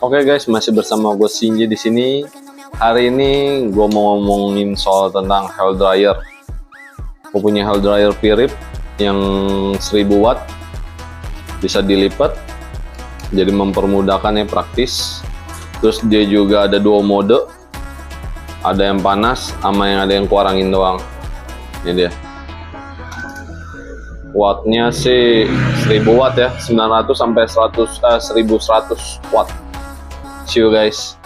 Oke guys, masih bersama gue Shinji di sini. Hari ini gue mau ngomongin soal tentang hair dryer. Gue punya hair dryer Pirip yang 1000 watt, bisa dilipat, jadi mempermudahkan, ya, praktis. Terus dia juga ada dua mode, ada yang panas sama yang ada yang keluar angin doang. Ini dia. Wattnya sih 1000 watt ya, 900 sampai 1100 watt. See you guys.